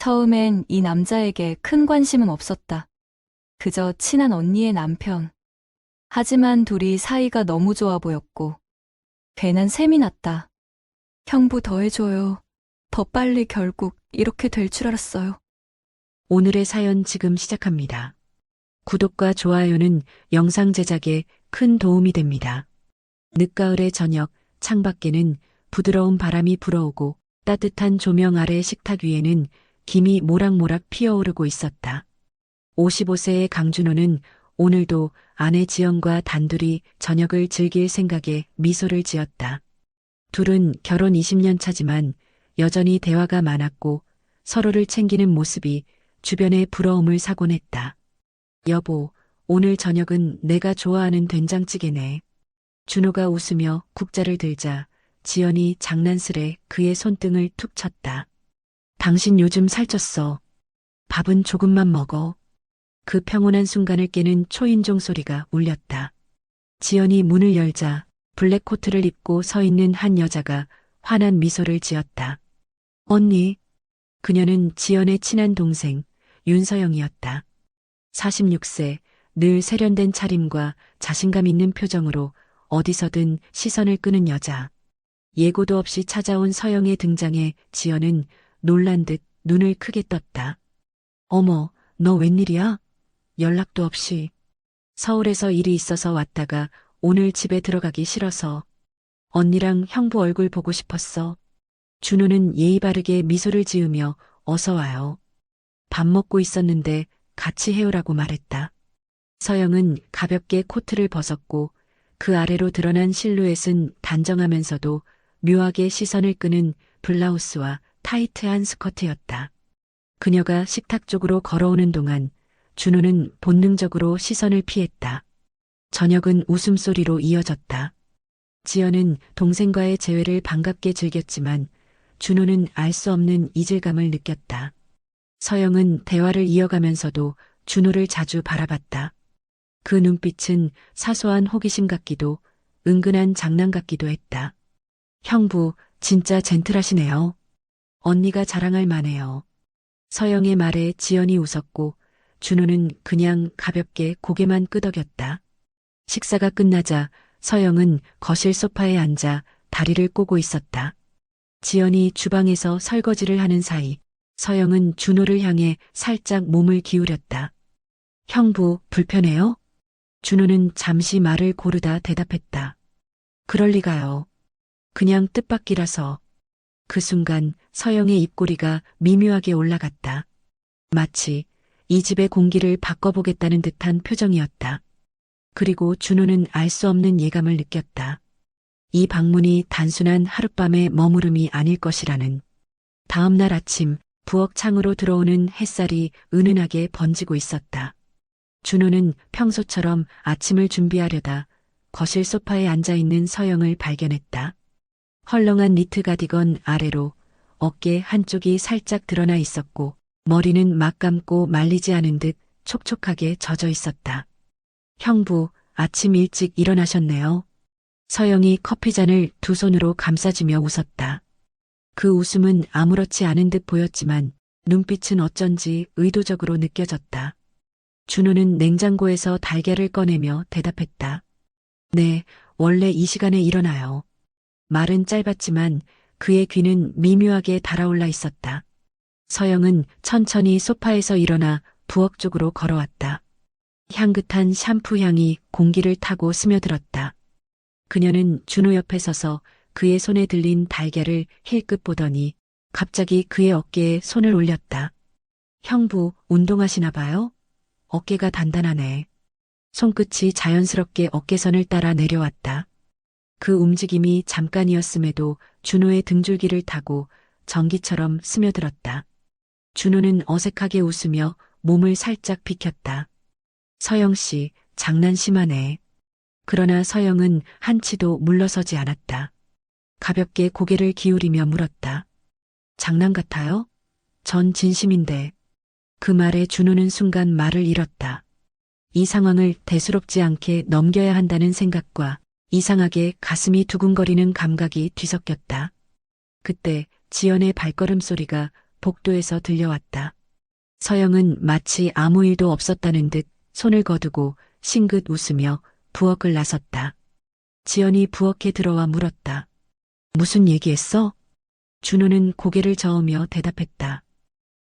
처음엔 이 남자에게 큰 관심은 없었다. 그저 친한 언니의 남편. 하지만 둘이 사이가 너무 좋아 보였고 괜한 셈이 났다. 형부 더 해줘요. 더 빨리 결국 이렇게 될 줄 알았어요. 오늘의 사연 지금 시작합니다. 구독과 좋아요는 영상 제작에 큰 도움이 됩니다. 늦가을의 저녁, 창밖에는 부드러운 바람이 불어오고 따뜻한 조명 아래 식탁 위에는 김이 모락모락 피어오르고 있었다. 55세의 강준호는 오늘도 아내 지연과 단둘이 저녁을 즐길 생각에 미소를 지었다. 둘은 결혼 20년 차지만 여전히 대화가 많았고 서로를 챙기는 모습이 주변에 부러움을 사곤 했다. 여보, 오늘 저녁은 내가 좋아하는 된장찌개네. 준호가 웃으며 국자를 들자 지연이 장난스레 그의 손등을 툭 쳤다. 당신 요즘 살쪘어. 밥은 조금만 먹어. 그 평온한 순간을 깨는 초인종 소리가 울렸다. 지연이 문을 열자 블랙 코트를 입고 서 있는 한 여자가 환한 미소를 지었다. 언니. 그녀는 지연의 친한 동생 윤서영이었다. 46세, 늘 세련된 차림과 자신감 있는 표정으로 어디서든 시선을 끄는 여자. 예고도 없이 찾아온 서영의 등장에 지연은 놀란 듯 눈을 크게 떴다. 어머, 너 웬일이야? 연락도 없이. 서울에서 일이 있어서 왔다가 오늘 집에 들어가기 싫어서. 언니랑 형부 얼굴 보고 싶었어. 준호는 예의 바르게 미소를 지으며 어서 와요. 밥 먹고 있었는데 같이 해오라고 말했다. 서영은 가볍게 코트를 벗었고 그 아래로 드러난 실루엣은 단정하면서도 묘하게 시선을 끄는 블라우스와 타이트한 스커트였다. 그녀가 식탁 쪽으로 걸어오는 동안 준호는 본능적으로 시선을 피했다. 저녁은 웃음소리로 이어졌다. 지연은 동생과의 재회를 반갑게 즐겼지만 준호는 알 수 없는 이질감을 느꼈다. 서영은 대화를 이어가면서도 준호를 자주 바라봤다. 그 눈빛은 사소한 호기심 같기도 은근한 장난 같기도 했다. 형부, 진짜 젠틀하시네요. 언니가 자랑할 만해요. 서영의 말에 지연이 웃었고 준호는 그냥 가볍게 고개만 끄덕였다. 식사가 끝나자 서영은 거실 소파에 앉아 다리를 꼬고 있었다. 지연이 주방에서 설거지를 하는 사이 서영은 준호를 향해 살짝 몸을 기울였다. 형부, 불편해요? 준호는 잠시 말을 고르다 대답했다. 그럴 리가요. 그냥 뜻밖이라서. 그 순간 서영의 입꼬리가 미묘하게 올라갔다. 마치 이 집의 공기를 바꿔보겠다는 듯한 표정이었다. 그리고 준호는 알 수 없는 예감을 느꼈다. 이 방문이 단순한 하룻밤의 머무름이 아닐 것이라는. 다음 날 아침 부엌 창으로 들어오는 햇살이 은은하게 번지고 있었다. 준호는 평소처럼 아침을 준비하려다 거실 소파에 앉아있는 서영을 발견했다. 헐렁한 니트 가디건 아래로 어깨 한쪽이 살짝 드러나 있었고 머리는 막 감고 말리지 않은 듯 촉촉하게 젖어 있었다. 형부, 아침 일찍 일어나셨네요. 서영이 커피잔을 두 손으로 감싸주며 웃었다. 그 웃음은 아무렇지 않은 듯 보였지만 눈빛은 어쩐지 의도적으로 느껴졌다. 준호는 냉장고에서 달걀을 꺼내며 대답했다. 네, 원래 이 시간에 일어나요. 말은 짧았지만 그의 귀는 미묘하게 달아올라 있었다. 서영은 천천히 소파에서 일어나 부엌 쪽으로 걸어왔다. 향긋한 샴푸 향이 공기를 타고 스며들었다. 그녀는 준호 옆에 서서 그의 손에 들린 달걀을 힐끗 보더니 갑자기 그의 어깨에 손을 올렸다. 형부, 운동하시나 봐요? 어깨가 단단하네. 손끝이 자연스럽게 어깨선을 따라 내려왔다. 그 움직임이 잠깐이었음에도 준호의 등줄기를 타고 전기처럼 스며들었다. 준호는 어색하게 웃으며 몸을 살짝 비켰다. 서영 씨, 장난 심하네. 그러나 서영은 한치도 물러서지 않았다. 가볍게 고개를 기울이며 물었다. 장난 같아요? 전 진심인데. 그 말에 준호는 순간 말을 잃었다. 이 상황을 대수롭지 않게 넘겨야 한다는 생각과 이상하게 가슴이 두근거리는 감각이 뒤섞였다. 그때 지연의 발걸음 소리가 복도에서 들려왔다. 서영은 마치 아무 일도 없었다는 듯 손을 거두고 싱긋 웃으며 부엌을 나섰다. 지연이 부엌에 들어와 물었다. 무슨 얘기했어? 준호는 고개를 저으며 대답했다.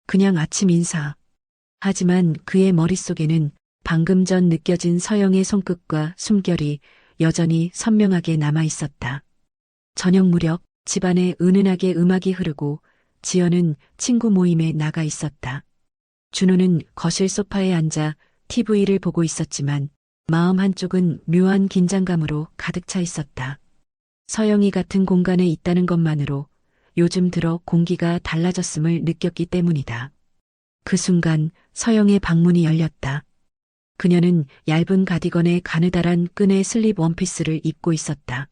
그냥 아침 인사. 하지만 그의 머릿속에는 방금 전 느껴진 서영의 손끝과 숨결이 여전히 선명하게 남아 있었다. 저녁 무렵 집안에 은은하게 음악이 흐르고 지연은 친구 모임에 나가 있었다. 준호는 거실 소파에 앉아 TV를 보고 있었지만 마음 한쪽은 묘한 긴장감으로 가득 차 있었다. 서영이 같은 공간에 있다는 것만으로 요즘 들어 공기가 달라졌음을 느꼈기 때문이다. 그 순간 서영의 방문이 열렸다. 그녀는 얇은 가디건에 가느다란 끈의 슬립 원피스를 입고 있었다.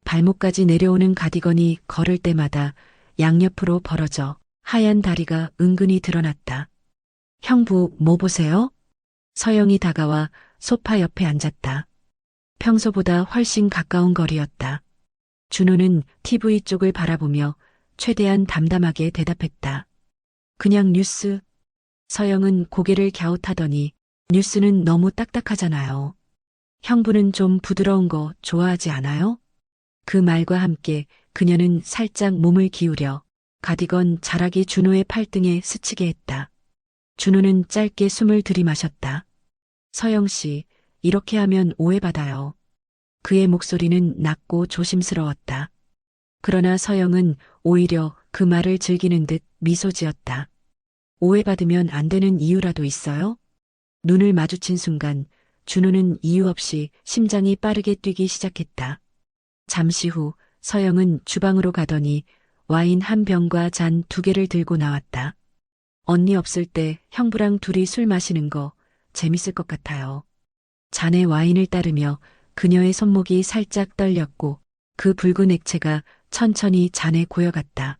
발목까지 내려오는 가디건이 걸을 때마다 양옆으로 벌어져 하얀 다리가 은근히 드러났다. 형부, 뭐 보세요? 서영이 다가와 소파 옆에 앉았다. 평소보다 훨씬 가까운 거리였다. 준호는 TV 쪽을 바라보며 최대한 담담하게 대답했다. 그냥 뉴스. 서영은 고개를 갸웃하더니 뉴스는 너무 딱딱하잖아요. 형부는 좀 부드러운 거 좋아하지 않아요? 그 말과 함께 그녀는 살짝 몸을 기울여 가디건 자락이 준호의 팔등에 스치게 했다. 준호는 짧게 숨을 들이마셨다. 서영 씨, 이렇게 하면 오해받아요. 그의 목소리는 낮고 조심스러웠다. 그러나 서영은 오히려 그 말을 즐기는 듯 미소 지었다. 오해받으면 안 되는 이유라도 있어요? 눈을 마주친 순간 준호는 이유 없이 심장이 빠르게 뛰기 시작했다. 잠시 후 서영은 주방으로 가더니 와인 한 병과 잔 2개를 들고 나왔다. 언니 없을 때 형부랑 둘이 술 마시는 거 재밌을 것 같아요. 잔에 와인을 따르며 그녀의 손목이 살짝 떨렸고 그 붉은 액체가 천천히 잔에 고여갔다.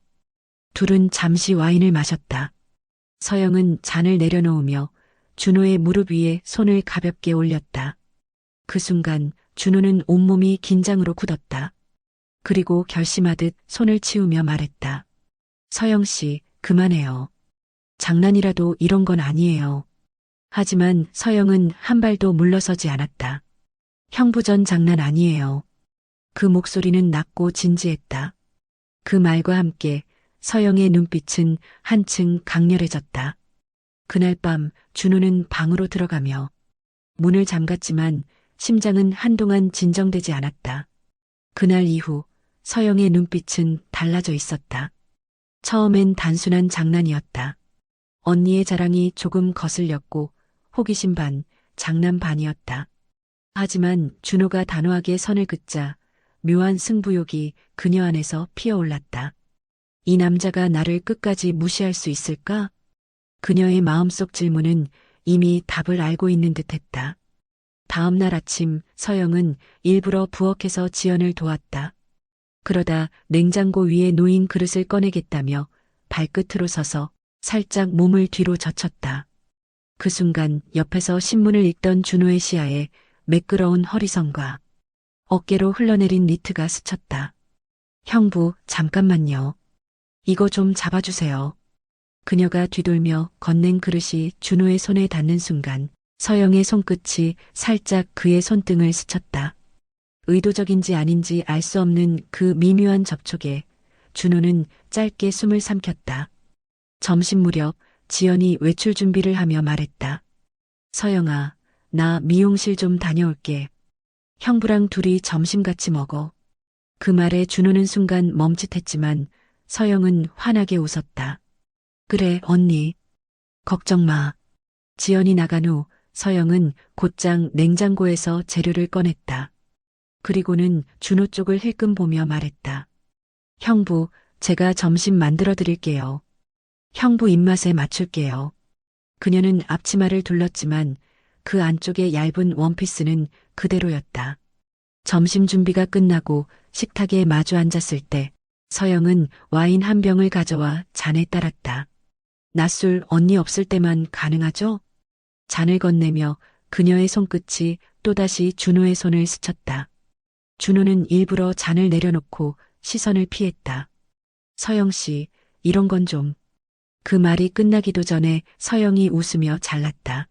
둘은 잠시 와인을 마셨다. 서영은 잔을 내려놓으며 준호의 무릎 위에 손을 가볍게 올렸다. 그 순간 준호는 온몸이 긴장으로 굳었다. 그리고 결심하듯 손을 치우며 말했다. 서영 씨, 그만해요. 장난이라도 이런 건 아니에요. 하지만 서영은 한 발도 물러서지 않았다. 형부 전 장난 아니에요. 그 목소리는 낮고 진지했다. 그 말과 함께 서영의 눈빛은 한층 강렬해졌다. 그날 밤 준호는 방으로 들어가며 문을 잠갔지만 심장은 한동안 진정되지 않았다. 그날 이후 서영의 눈빛은 달라져 있었다. 처음엔 단순한 장난이었다. 언니의 자랑이 조금 거슬렸고 호기심 반, 장난 반이었다. 하지만 준호가 단호하게 선을 긋자 묘한 승부욕이 그녀 안에서 피어올랐다. 이 남자가 나를 끝까지 무시할 수 있을까? 그녀의 마음속 질문은 이미 답을 알고 있는 듯했다. 다음 날 아침 서영은 일부러 부엌에서 지연을 도왔다. 그러다 냉장고 위에 놓인 그릇을 꺼내겠다며 발끝으로 서서 살짝 몸을 뒤로 젖혔다. 그 순간 옆에서 신문을 읽던 준호의 시야에 매끄러운 허리선과 어깨로 흘러내린 니트가 스쳤다. 형부, 잠깐만요. 이거 좀 잡아주세요. 그녀가 뒤돌며 건넨 그릇이 준호의 손에 닿는 순간 서영의 손끝이 살짝 그의 손등을 스쳤다. 의도적인지 아닌지 알 수 없는 그 미묘한 접촉에 준호는 짧게 숨을 삼켰다. 점심 무렵 지연이 외출 준비를 하며 말했다. 서영아, 나 미용실 좀 다녀올게. 형부랑 둘이 점심 같이 먹어. 그 말에 준호는 순간 멈칫했지만 서영은 환하게 웃었다. 그래, 언니. 걱정 마. 지연이 나간 후 서영은 곧장 냉장고에서 재료를 꺼냈다. 그리고는 준호 쪽을 힐끔 보며 말했다. 형부, 제가 점심 만들어 드릴게요. 형부 입맛에 맞출게요. 그녀는 앞치마를 둘렀지만 그 안쪽의 얇은 원피스는 그대로였다. 점심 준비가 끝나고 식탁에 마주 앉았을 때 서영은 와인 한 병을 가져와 잔에 따랐다. 낮술 언니 없을 때만 가능하죠? 잔을 건네며 그녀의 손끝이 또다시 준호의 손을 스쳤다. 준호는 일부러 잔을 내려놓고 시선을 피했다. 서영 씨, 이런 건 좀. 그 말이 끝나기도 전에 서영이 웃으며 잘랐다.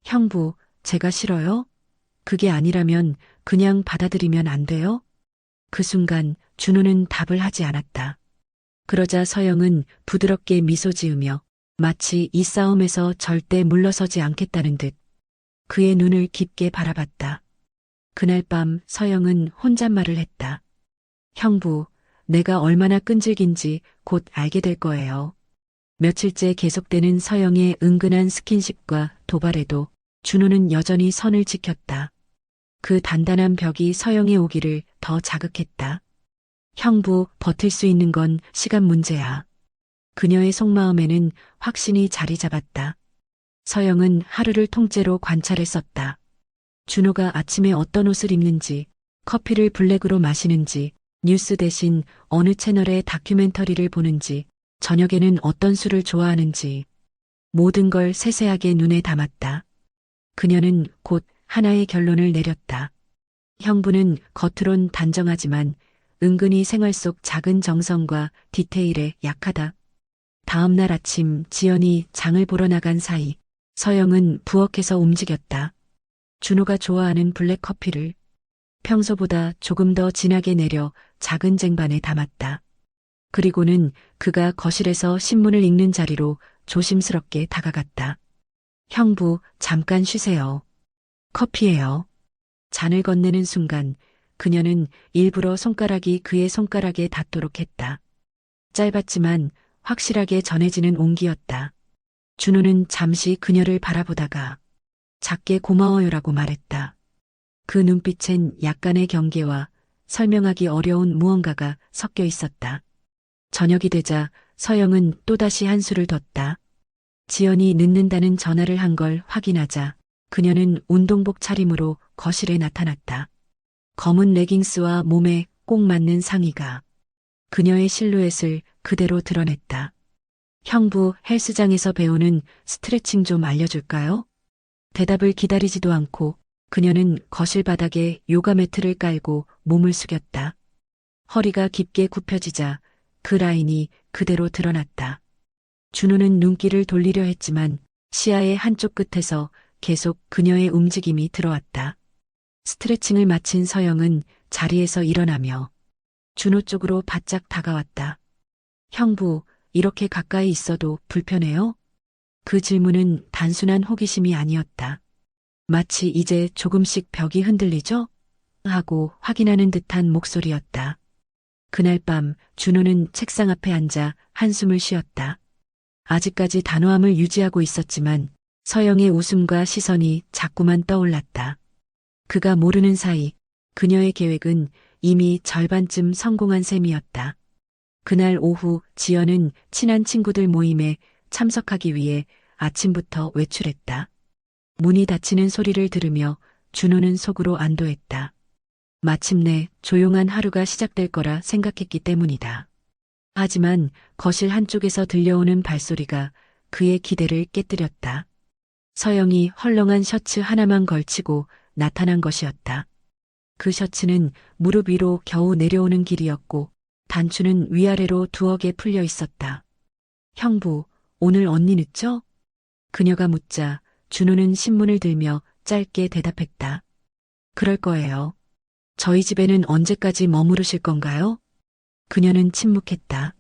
형부, 제가 싫어요? 그게 아니라면 그냥 받아들이면 안 돼요? 그 순간 준호는 답을 하지 않았다. 그러자 서영은 부드럽게 미소 지으며 마치 이 싸움에서 절대 물러서지 않겠다는 듯 그의 눈을 깊게 바라봤다. 그날 밤 서영은 혼잣말을 했다. 형부, 내가 얼마나 끈질긴지 곧 알게 될 거예요. 며칠째 계속되는 서영의 은근한 스킨십과 도발에도 준호는 여전히 선을 지켰다. 그 단단한 벽이 서영의 오기를 더 자극했다. 형부, 버틸 수 있는 건 시간 문제야. 그녀의 속마음에는 확신이 자리 잡았다. 서영은 하루를 통째로 관찰했었다. 준호가 아침에 어떤 옷을 입는지, 커피를 블랙으로 마시는지, 뉴스 대신 어느 채널의 다큐멘터리를 보는지, 저녁에는 어떤 술을 좋아하는지, 모든 걸 세세하게 눈에 담았다. 그녀는 곧 하나의 결론을 내렸다. 형부는 겉으론 단정하지만 은근히 생활 속 작은 정성과 디테일에 약하다. 다음 날 아침 지연이 장을 보러 나간 사이 서영은 부엌에서 움직였다. 준호가 좋아하는 블랙커피를 평소보다 조금 더 진하게 내려 작은 쟁반에 담았다. 그리고는 그가 거실에서 신문을 읽는 자리로 조심스럽게 다가갔다. 형부, 잠깐 쉬세요. 커피예요. 잔을 건네는 순간 그녀는 일부러 손가락이 그의 손가락에 닿도록 했다. 짧았지만 확실하게 전해지는 온기였다. 준호는 잠시 그녀를 바라보다가 작게 고마워요라고 말했다. 그 눈빛엔 약간의 경계와 설명하기 어려운 무언가가 섞여 있었다. 저녁이 되자 서영은 또다시 한수를 뒀다. 지연이 늦는다는 전화를 한 걸 확인하자 그녀는 운동복 차림으로 거실에 나타났다. 검은 레깅스와 몸에 꼭 맞는 상의가 그녀의 실루엣을 그대로 드러냈다. 형부, 헬스장에서 배우는 스트레칭 좀 알려줄까요? 대답을 기다리지도 않고 그녀는 거실 바닥에 요가 매트를 깔고 몸을 숙였다. 허리가 깊게 굽혀지자 그 라인이 그대로 드러났다. 준호는 눈길을 돌리려 했지만 시야의 한쪽 끝에서 계속 그녀의 움직임이 들어왔다. 스트레칭을 마친 서영은 자리에서 일어나며 준호 쪽으로 바짝 다가왔다. 형부, 이렇게 가까이 있어도 불편해요? 그 질문은 단순한 호기심이 아니었다. 마치 이제 조금씩 벽이 흔들리죠? 하고 확인하는 듯한 목소리였다. 그날 밤 준호는 책상 앞에 앉아 한숨을 쉬었다. 아직까지 단호함을 유지하고 있었지만 서영의 웃음과 시선이 자꾸만 떠올랐다. 그가 모르는 사이 그녀의 계획은 이미 절반쯤 성공한 셈이었다. 그날 오후 지연은 친한 친구들 모임에 참석하기 위해 아침부터 외출했다. 문이 닫히는 소리를 들으며 준호는 속으로 안도했다. 마침내 조용한 하루가 시작될 거라 생각했기 때문이다. 하지만 거실 한쪽에서 들려오는 발소리가 그의 기대를 깨뜨렸다. 서영이 헐렁한 셔츠 하나만 걸치고 나타난 것이었다. 그 셔츠는 무릎 위로 겨우 내려오는 길이었고 단추는 위아래로 두어 개 풀려 있었다. 형부, 오늘 언니 늦죠? 그녀가 묻자 준호는 신문을 들며 짧게 대답했다. 그럴 거예요. 저희 집에는 언제까지 머무르실 건가요? 그녀는 침묵했다.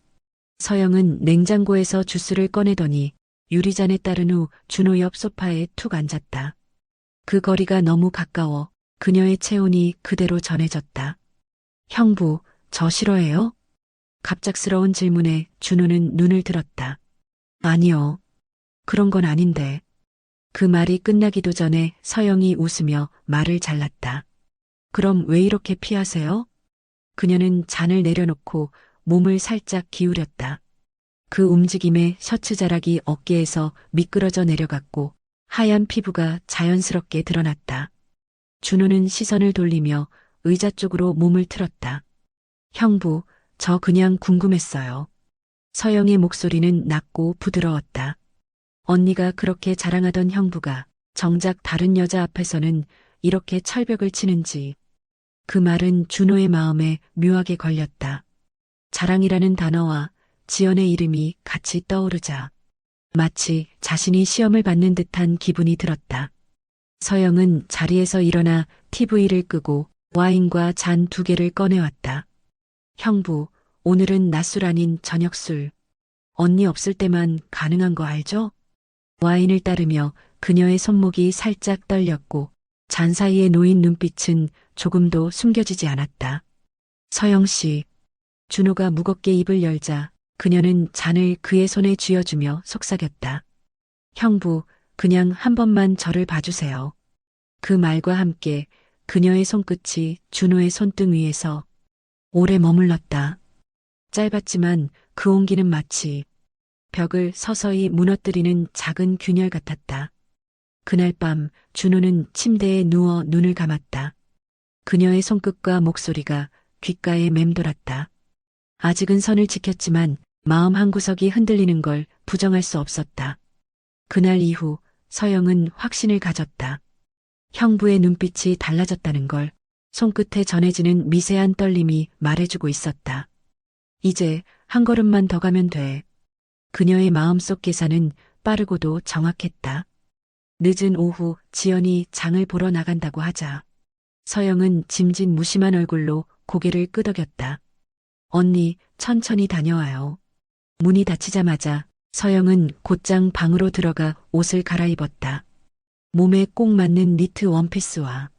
서영은 냉장고에서 주스를 꺼내더니 유리잔에 따른 후 준호 옆 소파에 툭 앉았다. 그 거리가 너무 가까워 그녀의 체온이 그대로 전해졌다. 형부, 저 싫어해요? 갑작스러운 질문에 준호는 눈을 들었다. 아니요. 그런 건 아닌데. 그 말이 끝나기도 전에 서영이 웃으며 말을 잘랐다. 그럼 왜 이렇게 피하세요? 그녀는 잔을 내려놓고 몸을 살짝 기울였다. 그 움직임에 셔츠 자락이 어깨에서 미끄러져 내려갔고 하얀 피부가 자연스럽게 드러났다. 준호는 시선을 돌리며 의자 쪽으로 몸을 틀었다. 형부, 저 그냥 궁금했어요. 서영의 목소리는 낮고 부드러웠다. 언니가 그렇게 자랑하던 형부가 정작 다른 여자 앞에서는 이렇게 철벽을 치는지. 그 말은 준호의 마음에 묘하게 걸렸다. 자랑이라는 단어와 지연의 이름이 같이 떠오르자 마치 자신이 시험을 받는 듯한 기분이 들었다. 서영은 자리에서 일어나 TV를 끄고 와인과 잔 2개를 꺼내왔다. 형부, 오늘은 낮술 아닌 저녁술. 언니 없을 때만 가능한 거 알죠? 와인을 따르며 그녀의 손목이 살짝 떨렸고 잔 사이에 놓인 눈빛은 조금도 숨겨지지 않았다. 서영 씨. 준호가 무겁게 입을 열자 그녀는 잔을 그의 손에 쥐어주며 속삭였다. 형부, 그냥 한 번만 저를 봐주세요. 그 말과 함께 그녀의 손끝이 준호의 손등 위에서 오래 머물렀다. 짧았지만 그 온기는 마치 벽을 서서히 무너뜨리는 작은 균열 같았다. 그날 밤 준호는 침대에 누워 눈을 감았다. 그녀의 손끝과 목소리가 귓가에 맴돌았다. 아직은 선을 지켰지만 마음 한구석이 흔들리는 걸 부정할 수 없었다. 그날 이후 서영은 확신을 가졌다. 형부의 눈빛이 달라졌다는 걸 손끝에 전해지는 미세한 떨림이 말해주고 있었다. 이제 한 걸음만 더 가면 돼. 그녀의 마음속 계산은 빠르고도 정확했다. 늦은 오후 지연이 장을 보러 나간다고 하자 서영은 짐진 무심한 얼굴로 고개를 끄덕였다. 언니, 천천히 다녀와요. 문이 닫히자마자 서영은 곧장 방으로 들어가 옷을 갈아입었다. 몸에 꼭 맞는 니트 원피스와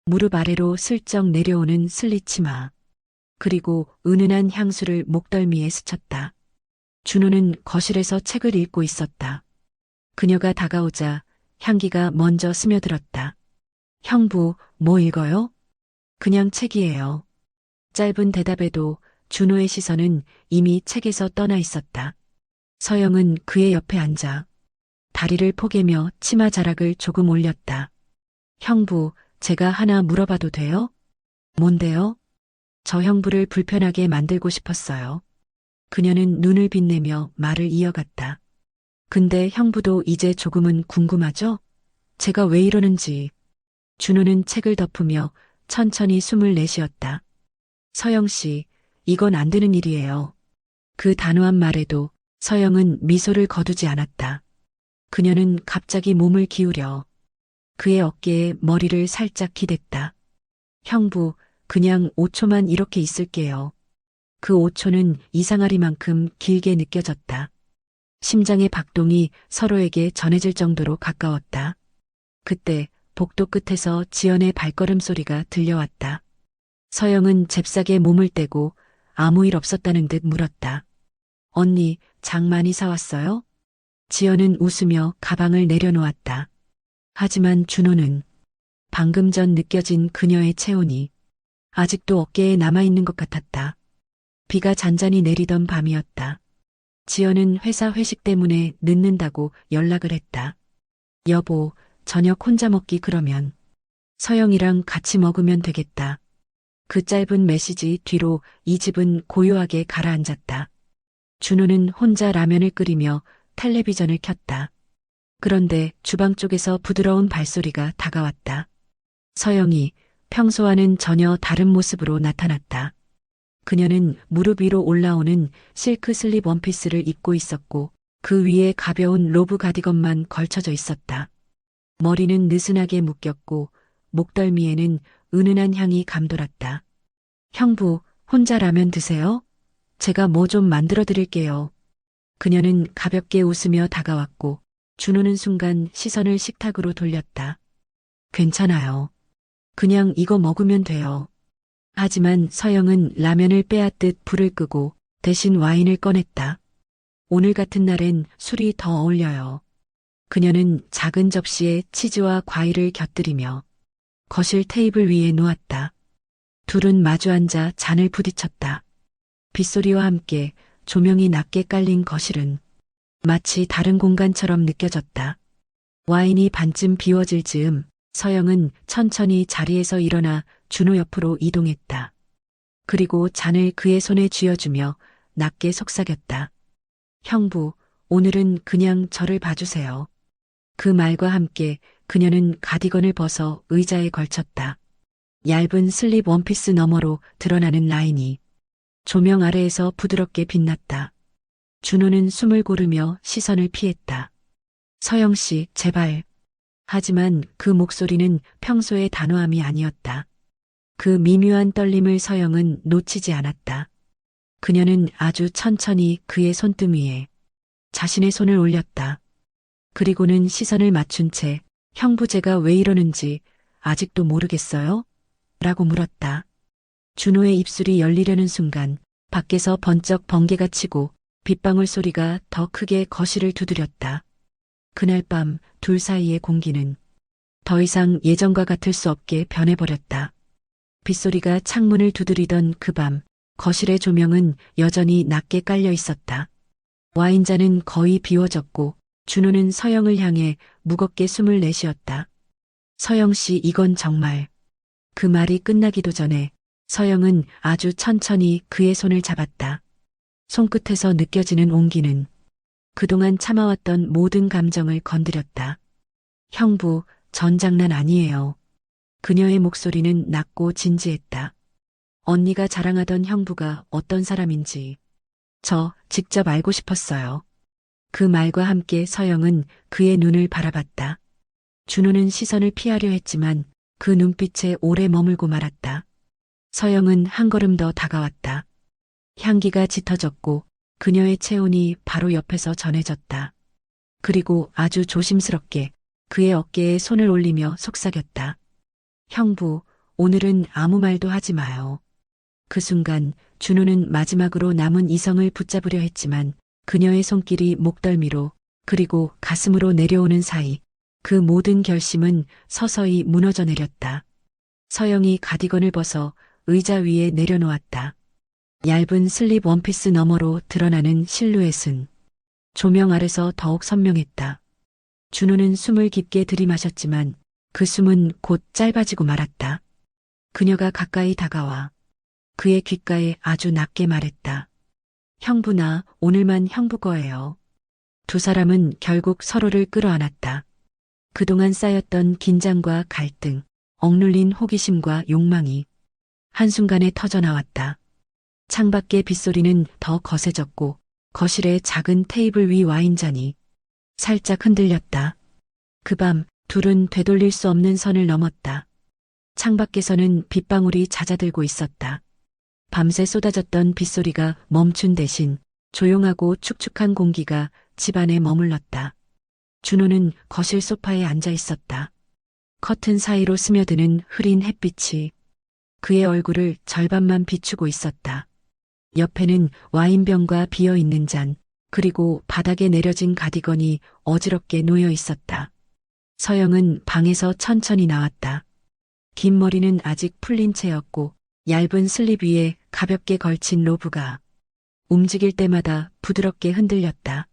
무릎 아래로 슬쩍 내려오는 슬리치마, 그리고 은은한 향수를 목덜미에 스쳤다. 준호는 거실에서 책을 읽고 있었다. 그녀가 다가오자 향기가 먼저 스며들었다. 형부, 뭐 읽어요? 그냥 책이에요. 짧은 대답에도 준호의 시선은 이미 책에서 떠나 있었다. 서영은 그의 옆에 앉아 다리를 포개며 치마 자락을 조금 올렸다. 형부, 제가 하나 물어봐도 돼요? 뭔데요? 저 형부를 불편하게 만들고 싶었어요. 그녀는 눈을 빛내며 말을 이어갔다. 근데 형부도 이제 조금은 궁금하죠? 제가 왜 이러는지. 준호는 책을 덮으며 천천히 숨을 내쉬었다. 서영 씨, 이건 안 되는 일이에요. 그 단호한 말에도 서영은 미소를 거두지 않았다. 그녀는 갑자기 몸을 기울여 그의 어깨에 머리를 살짝 기댔다. 형부, 그냥 5초만 이렇게 있을게요. 그 5초는 이상하리만큼 길게 느껴졌다. 심장의 박동이 서로에게 전해질 정도로 가까웠다. 그때 복도 끝에서 지연의 발걸음 소리가 들려왔다. 서영은 잽싸게 몸을 떼고 아무 일 없었다는 듯 물었다. 언니, 장 많이 사왔어요? 지연은 웃으며 가방을 내려놓았다. 하지만 준호는 방금 전 느껴진 그녀의 체온이 아직도 어깨에 남아있는 것 같았다. 비가 잔잔히 내리던 밤이었다. 지연은 회사 회식 때문에 늦는다고 연락을 했다. 여보, 저녁 혼자 먹기 그러면 서영이랑 같이 먹으면 되겠다. 그 짧은 메시지 뒤로 이 집은 고요하게 가라앉았다. 준호는 혼자 라면을 끓이며 텔레비전을 켰다. 그런데 주방 쪽에서 부드러운 발소리가 다가왔다. 서영이 평소와는 전혀 다른 모습으로 나타났다. 그녀는 무릎 위로 올라오는 실크 슬립 원피스를 입고 있었고 그 위에 가벼운 로브 가디건만 걸쳐져 있었다. 머리는 느슨하게 묶였고 목덜미에는 은은한 향이 감돌았다. 형부, 혼자 라면 드세요? 제가 뭐 좀 만들어 드릴게요. 그녀는 가볍게 웃으며 다가왔고 준호는 순간 시선을 식탁으로 돌렸다. 괜찮아요. 그냥 이거 먹으면 돼요. 하지만 서영은 라면을 빼앗듯 불을 끄고 대신 와인을 꺼냈다. 오늘 같은 날엔 술이 더 어울려요. 그녀는 작은 접시에 치즈와 과일을 곁들이며 거실 테이블 위에 놓았다. 둘은 마주 앉아 잔을 부딪혔다. 빗소리와 함께 조명이 낮게 깔린 거실은 마치 다른 공간처럼 느껴졌다. 와인이 반쯤 비워질 즈음 서영은 천천히 자리에서 일어나 준호 옆으로 이동했다. 그리고 잔을 그의 손에 쥐어주며 낮게 속삭였다. 형부, 오늘은 그냥 저를 봐주세요. 그 말과 함께 그녀는 가디건을 벗어 의자에 걸쳤다. 얇은 슬립 원피스 너머로 드러나는 라인이 조명 아래에서 부드럽게 빛났다. 준호는 숨을 고르며 시선을 피했다. 서영 씨, 제발. 하지만 그 목소리는 평소의 단호함이 아니었다. 그 미묘한 떨림을 서영은 놓치지 않았다. 그녀는 아주 천천히 그의 손등 위에 자신의 손을 올렸다. 그리고는 시선을 맞춘 채 형부제가 왜 이러는지 아직도 모르겠어요? 라고 물었다. 준호의 입술이 열리려는 순간 밖에서 번쩍 번개가 치고 빗방울 소리가 더 크게 거실을 두드렸다. 그날 밤 둘 사이의 공기는 더 이상 예전과 같을 수 없게 변해버렸다. 빗소리가 창문을 두드리던 그 밤 거실의 조명은 여전히 낮게 깔려 있었다. 와인잔은 거의 비워졌고 준호는 서영을 향해 무겁게 숨을 내쉬었다. 서영 씨, 이건 정말. 그 말이 끝나기도 전에 서영은 아주 천천히 그의 손을 잡았다. 손끝에서 느껴지는 온기는 그동안 참아왔던 모든 감정을 건드렸다. 형부, 전 장난 아니에요. 그녀의 목소리는 낮고 진지했다. 언니가 자랑하던 형부가 어떤 사람인지 저 직접 알고 싶었어요. 그 말과 함께 서영은 그의 눈을 바라봤다. 준호는 시선을 피하려 했지만 그 눈빛에 오래 머물고 말았다. 서영은 한 걸음 더 다가왔다. 향기가 짙어졌고 그녀의 체온이 바로 옆에서 전해졌다. 그리고 아주 조심스럽게 그의 어깨에 손을 올리며 속삭였다. 형부, 오늘은 아무 말도 하지 마요. 그 순간 준호는 마지막으로 남은 이성을 붙잡으려 했지만 그녀의 손길이 목덜미로 그리고 가슴으로 내려오는 사이 그 모든 결심은 서서히 무너져 내렸다. 서영이 가디건을 벗어 의자 위에 내려놓았다. 얇은 슬립 원피스 너머로 드러나는 실루엣은 조명 아래서 더욱 선명했다. 준호는 숨을 깊게 들이마셨지만 그 숨은 곧 짧아지고 말았다. 그녀가 가까이 다가와 그의 귓가에 아주 낮게 말했다. 형부, 나 오늘만 형부 거예요. 두 사람은 결국 서로를 끌어안았다. 그동안 쌓였던 긴장과 갈등, 억눌린 호기심과 욕망이 한순간에 터져나왔다. 창밖의 빗소리는 더 거세졌고 거실의 작은 테이블 위 와인잔이 살짝 흔들렸다. 그 밤 둘은 되돌릴 수 없는 선을 넘었다. 창밖에서는 빗방울이 잦아들고 있었다. 밤새 쏟아졌던 빗소리가 멈춘 대신 조용하고 축축한 공기가 집안에 머물렀다. 준호는 거실 소파에 앉아 있었다. 커튼 사이로 스며드는 흐린 햇빛이 그의 얼굴을 절반만 비추고 있었다. 옆에는 와인병과 비어있는 잔, 그리고 바닥에 내려진 가디건이 어지럽게 놓여 있었다. 서영은 방에서 천천히 나왔다. 긴 머리는 아직 풀린 채였고 얇은 슬립 위에 가볍게 걸친 로브가 움직일 때마다 부드럽게 흔들렸다.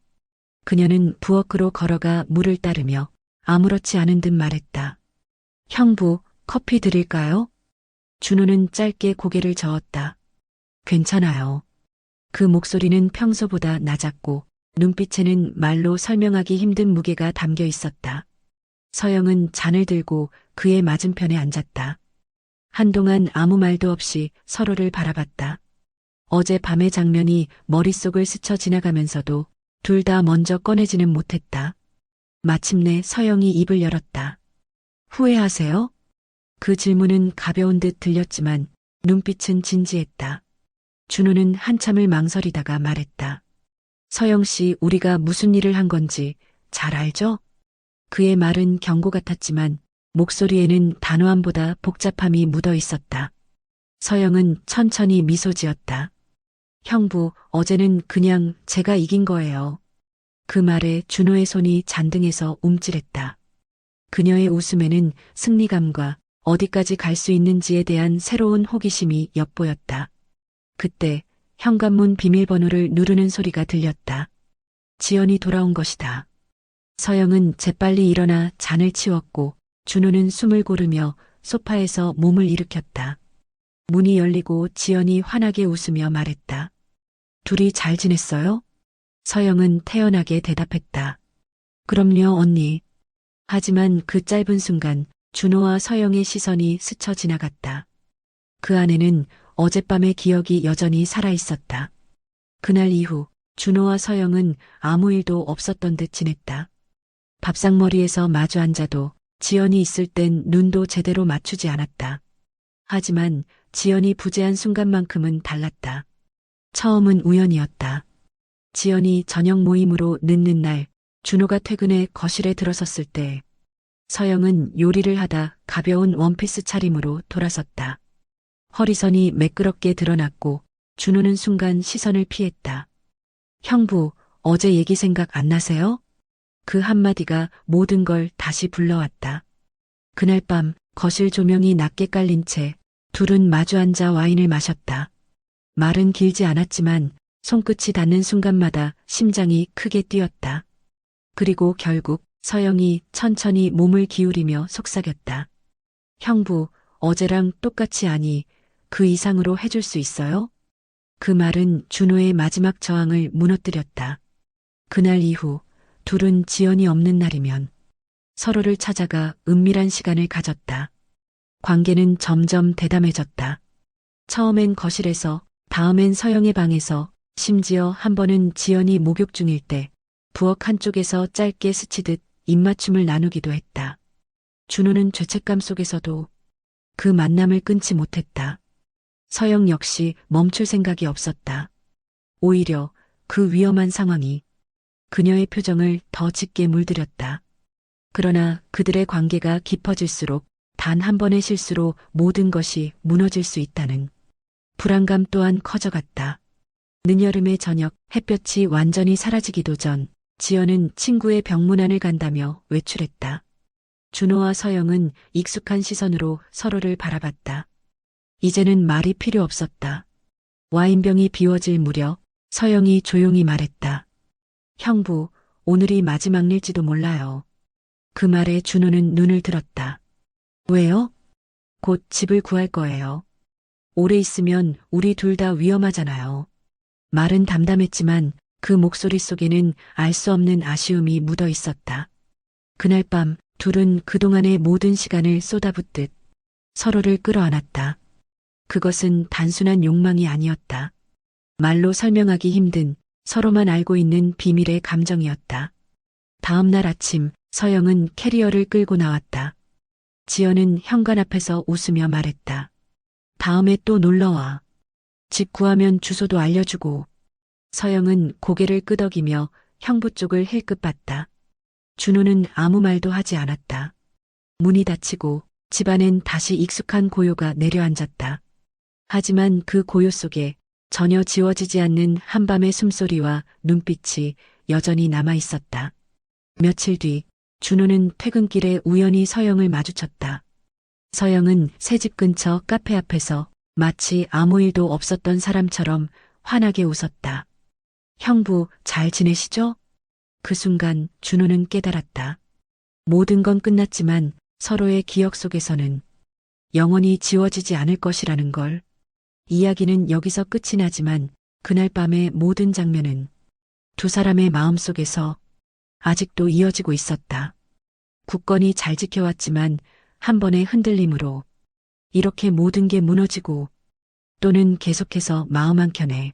그녀는 부엌으로 걸어가 물을 따르며 아무렇지 않은 듯 말했다. 형부, 커피 드릴까요? 준호는 짧게 고개를 저었다. 괜찮아요. 그 목소리는 평소보다 낮았고 눈빛에는 말로 설명하기 힘든 무게가 담겨 있었다. 서영은 잔을 들고 그의 맞은편에 앉았다. 한동안 아무 말도 없이 서로를 바라봤다. 어제 밤의 장면이 머릿속을 스쳐 지나가면서도 둘 다 먼저 꺼내지는 못했다. 마침내 서영이 입을 열었다. 후회하세요? 그 질문은 가벼운 듯 들렸지만 눈빛은 진지했다. 준호는 한참을 망설이다가 말했다. 서영 씨, 우리가 무슨 일을 한 건지 잘 알죠? 그의 말은 경고 같았지만 목소리에는 단호함보다 복잡함이 묻어 있었다. 서영은 천천히 미소 지었다. 형부, 어제는 그냥 제가 이긴 거예요. 그 말에 준호의 손이 잔등해서 움찔했다. 그녀의 웃음에는 승리감과 어디까지 갈 수 있는지에 대한 새로운 호기심이 엿보였다. 그때 현관문 비밀번호를 누르는 소리가 들렸다. 지연이 돌아온 것이다. 서영은 재빨리 일어나 잔을 치웠고 준호는 숨을 고르며 소파에서 몸을 일으켰다. 문이 열리고 지연이 환하게 웃으며 말했다. 둘이 잘 지냈어요? 서영은 태연하게 대답했다. 그럼요, 언니. 하지만 그 짧은 순간 준호와 서영의 시선이 스쳐 지나갔다. 그 안에는 어젯밤의 기억이 여전히 살아있었다. 그날 이후 준호와 서영은 아무 일도 없었던 듯 지냈다. 밥상머리에서 마주 앉아도 지연이 있을 땐 눈도 제대로 맞추지 않았다. 하지만 지연이 부재한 순간만큼은 달랐다. 처음은 우연이었다. 지연이 저녁 모임으로 늦는 날 준호가 퇴근해 거실에 들어섰을 때 서영은 요리를 하다 가벼운 원피스 차림으로 돌아섰다. 허리선이 매끄럽게 드러났고 준호는 순간 시선을 피했다. 형부, 어제 얘기 생각 안 나세요? 그 한마디가 모든 걸 다시 불러왔다. 그날 밤 거실 조명이 낮게 깔린 채 둘은 마주 앉아 와인을 마셨다. 말은 길지 않았지만 손끝이 닿는 순간마다 심장이 크게 뛰었다. 그리고 결국 서영이 천천히 몸을 기울이며 속삭였다. 형부, 어제랑 똑같이 아니, 그 이상으로 해줄 수 있어요? 그 말은 준호의 마지막 저항을 무너뜨렸다. 그날 이후 둘은 지연이 없는 날이면 서로를 찾아가 은밀한 시간을 가졌다. 관계는 점점 대담해졌다. 처음엔 거실에서, 다음엔 서영의 방에서, 심지어 한 번은 지연이 목욕 중일 때 부엌 한쪽에서 짧게 스치듯 입맞춤을 나누기도 했다. 준호는 죄책감 속에서도 그 만남을 끊지 못했다. 서영 역시 멈출 생각이 없었다. 오히려 그 위험한 상황이 그녀의 표정을 더 짙게 물들였다. 그러나 그들의 관계가 깊어질수록 단 한 번의 실수로 모든 것이 무너질 수 있다는 불안감 또한 커져갔다. 늦여름의 저녁, 햇볕이 완전히 사라지기도 전 지연은 친구의 병문안을 간다며 외출했다. 준호와 서영은 익숙한 시선으로 서로를 바라봤다. 이제는 말이 필요 없었다. 와인병이 비워질 무렵 서영이 조용히 말했다. 형부, 오늘이 마지막 일지도 몰라요. 그 말에 준호는 눈을 들었다. 왜요? 곧 집을 구할 거예요. 오래 있으면 우리 둘 다 위험하잖아요. 말은 담담했지만 그 목소리 속에는 알 수 없는 아쉬움이 묻어 있었다. 그날 밤 둘은 그동안의 모든 시간을 쏟아붓듯 서로를 끌어안았다. 그것은 단순한 욕망이 아니었다. 말로 설명하기 힘든 서로만 알고 있는 비밀의 감정이었다. 다음 날 아침 서영은 캐리어를 끌고 나왔다. 지연은 현관 앞에서 웃으며 말했다. 다음에 또 놀러와. 집 구하면 주소도 알려주고. 서영은 고개를 끄덕이며 형부 쪽을 힐끗 봤다. 준호는 아무 말도 하지 않았다. 문이 닫히고 집안엔 다시 익숙한 고요가 내려앉았다. 하지만 그 고요 속에 전혀 지워지지 않는 한밤의 숨소리와 눈빛이 여전히 남아 있었다. 며칠 뒤 준호는 퇴근길에 우연히 서영을 마주쳤다. 서영은 새 집 근처 카페 앞에서 마치 아무 일도 없었던 사람처럼 환하게 웃었다. 형부, 잘 지내시죠? 그 순간 준호는 깨달았다. 모든 건 끝났지만 서로의 기억 속에서는 영원히 지워지지 않을 것이라는 걸. 이야기는 여기서 끝이 나지만 그날 밤의 모든 장면은 두 사람의 마음속에서 아직도 이어지고 있었다. 굳건히 잘 지켜왔지만 한 번의 흔들림으로 이렇게 모든 게 무너지고 또는 계속해서 마음 한켠에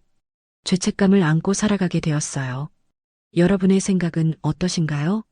죄책감을 안고 살아가게 되었어요. 여러분의 생각은 어떠신가요?